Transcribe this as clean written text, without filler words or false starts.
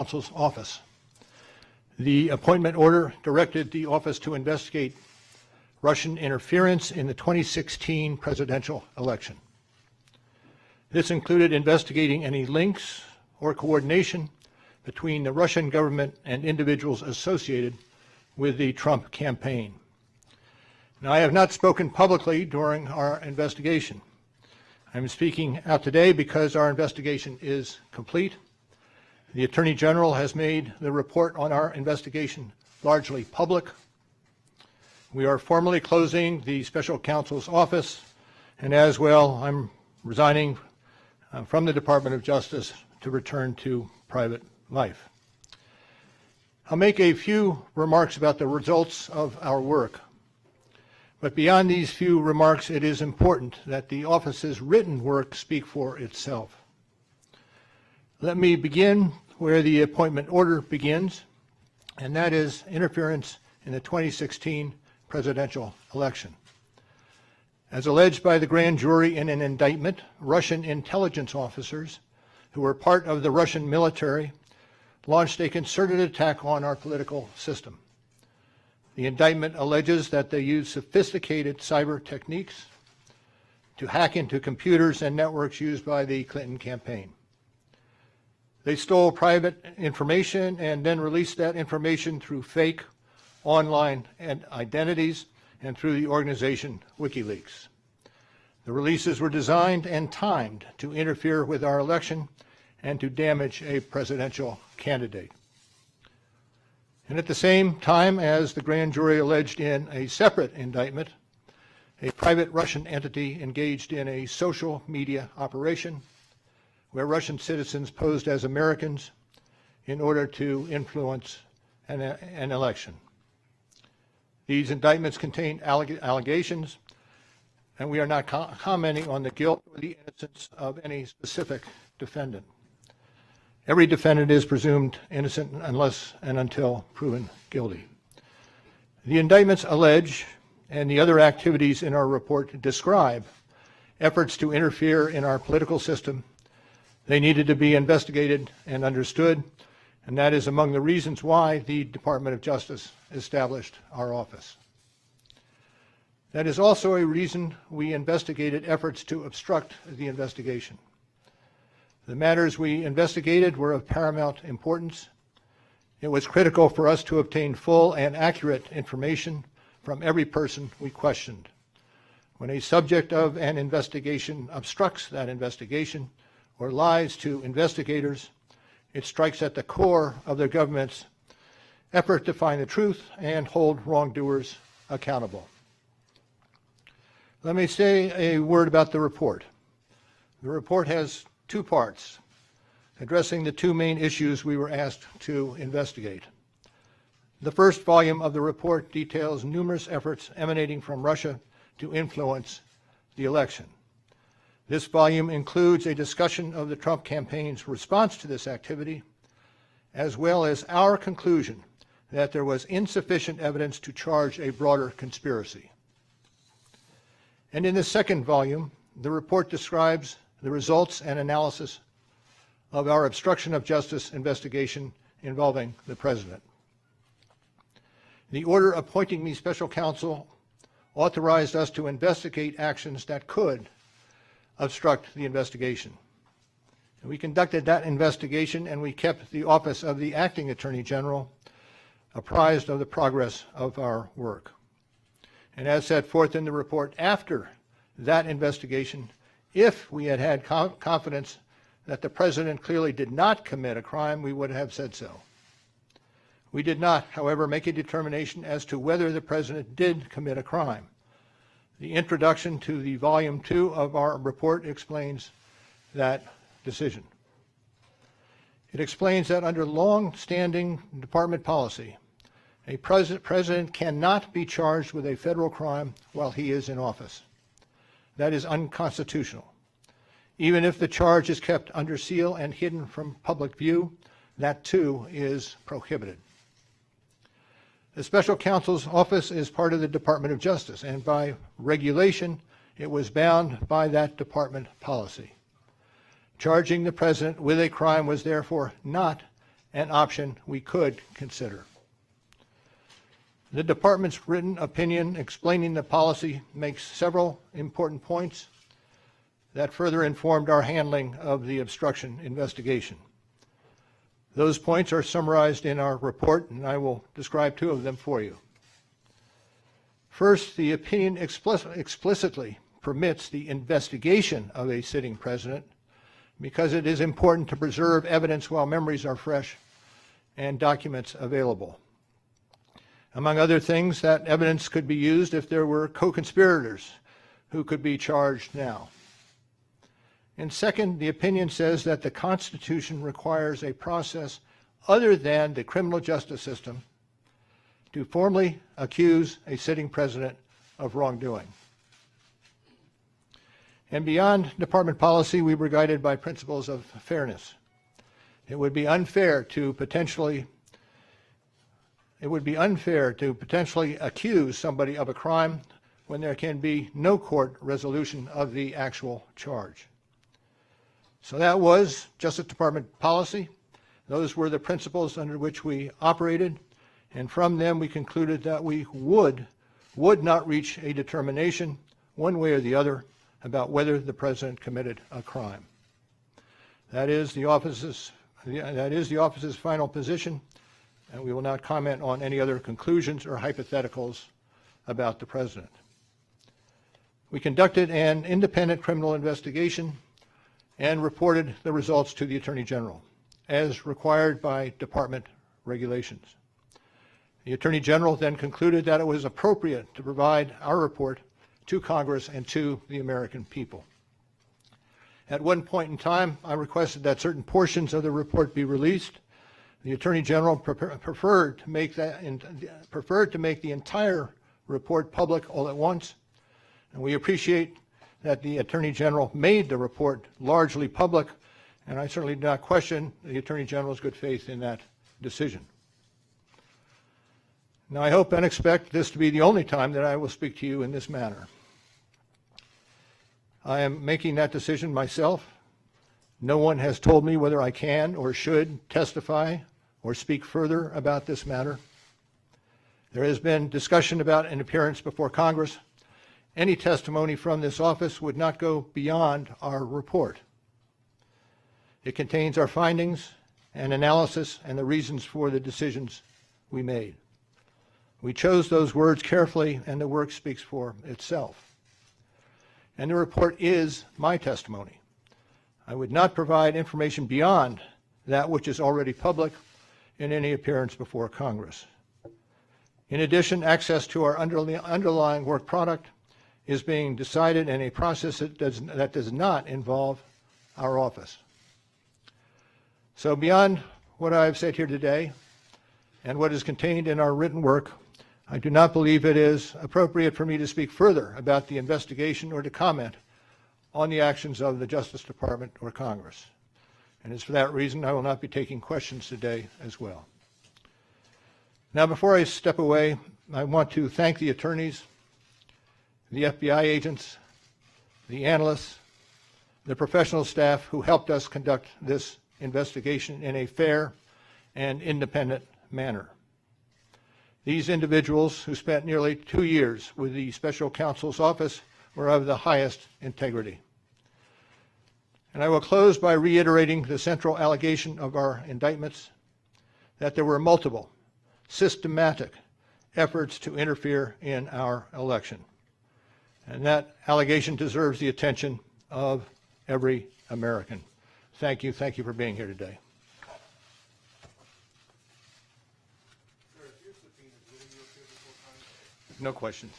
Counsel's office. The appointment order directed the office to investigate Russian interference in the 2016 presidential election. This included investigating any links or coordination between the Russian government and individuals associated with the Trump campaign. Now, I have not spoken publicly during our investigation. I'm speaking out today because our investigation is complete. The Attorney General has made the report on our investigation largely public. We are formally closing the Special Counsel's office, and as well, I'm resigning from the Department of Justice to return to private life. I'll make a few remarks about the results of our work. But beyond these few remarks, it is important that the office's written work speak for itself. Let me begin where the appointment order begins, and that is interference in the 2016 presidential election. As alleged by the grand jury in an indictment, Russian intelligence officers who were part of the Russian military launched a concerted attack on our political system. The indictment alleges that they used sophisticated cyber techniques to hack into computers and networks used by the Clinton campaign. They stole private information and then released that information through fake online identities and through the organization WikiLeaks. The releases were designed and timed to interfere with our election and to damage a presidential candidate. And at the same time, as the grand jury alleged in a separate indictment, a private Russian entity engaged in a social media operation where Russian citizens posed as Americans in order to influence an election. These indictments contain allegations, and we are not commenting on the guilt or the innocence of any specific defendant. Every defendant is presumed innocent unless and until proven guilty. The indictments allege, and the other activities in our report describe, efforts to interfere in our political system. They needed to be investigated and understood, and that is among the reasons why the Department of Justice established our office. That is also a reason we investigated efforts to obstruct the investigation. The matters we investigated were of paramount importance. It was critical for us to obtain full and accurate information from every person we questioned. When a subject of an investigation obstructs that investigation or lies to investigators, it strikes at the core of the government's effort to find the truth and hold wrongdoers accountable. Let me say a word about the report. The report has two parts, addressing the two main issues we were asked to investigate. The first volume of the report details numerous efforts emanating from Russia to influence the election. This volume includes a discussion of the Trump campaign's response to this activity, as well as our conclusion that there was insufficient evidence to charge a broader conspiracy. And in the second volume, the report describes the results and analysis of our obstruction of justice investigation involving the president. The order appointing me special counsel authorized us to investigate actions that could obstruct the investigation. And we conducted that investigation, and we kept the office of the acting Attorney General apprised of the progress of our work. And as set forth in the report, after that investigation, if we had had confidence that the president clearly did not commit a crime, we would have said so. We did not, however, make a determination as to whether the president did commit a crime. The introduction to the Volume 2 of our report explains that decision. It explains that under long-standing department policy, a president cannot be charged with a federal crime while he is in office. That is unconstitutional. Even if the charge is kept under seal and hidden from public view, that too is prohibited. The special counsel's office is part of the Department of Justice, and by regulation, it was bound by that department policy. Charging the president with a crime was therefore not an option we could consider. The department's written opinion explaining the policy makes several important points that further informed our handling of the obstruction investigation. Those points are summarized in our report, and I will describe two of them for you. First, the opinion explicitly permits the investigation of a sitting president because it is important to preserve evidence while memories are fresh and documents available. Among other things, that evidence could be used if there were co-conspirators who could be charged now. And second, the opinion says that the Constitution requires a process other than the criminal justice system to formally accuse a sitting president of wrongdoing. And beyond department policy, we were guided by principles of fairness. It would be unfair to potentially accuse somebody of a crime when there can be no court resolution of the actual charge. So that was Justice Department policy. Those were the principles under which we operated, and from them we concluded that we would not reach a determination one way or the other about whether the president committed a crime. That is the office's final position, and we will not comment on any other conclusions or hypotheticals about the president. We conducted an independent criminal investigation and reported the results to the Attorney General, as required by department regulations. The Attorney General then concluded that it was appropriate to provide our report to Congress and to the American people. At one point in time, I requested that certain portions of the report be released. The Attorney General preferred to make the entire report public all at once, and we appreciate that the Attorney General made the report largely public, and I certainly do not question the Attorney General's good faith in that decision. Now, I hope and expect this to be the only time that I will speak to you in this manner. I am making that decision myself. No one has told me whether I can or should testify or speak further about this matter. There has been discussion about an appearance before Congress. Any testimony from this office would not go beyond our report. It contains our findings and analysis and the reasons for the decisions we made. We chose those words carefully, and the work speaks for itself. And the report is my testimony. I would not provide information beyond that which is already public in any appearance before Congress. In addition, access to our underlying work product is being decided in a process that does not involve our office. So beyond what I have said here today and what is contained in our written work, I do not believe it is appropriate for me to speak further about the investigation or to comment on the actions of the Justice Department or Congress. And it's for that reason I will not be taking questions today as well. Now, before I step away, I want to thank the attorneys, the FBI agents, the analysts, the professional staff who helped us conduct this investigation in a fair and independent manner. These individuals, who spent nearly 2 years with the Special Counsel's Office, were of the highest integrity. And I will close by reiterating the central allegation of our indictments, that there were multiple, systematic efforts to interfere in our election. And that allegation deserves the attention of every American. Thank you. Thank you for being here today. No questions.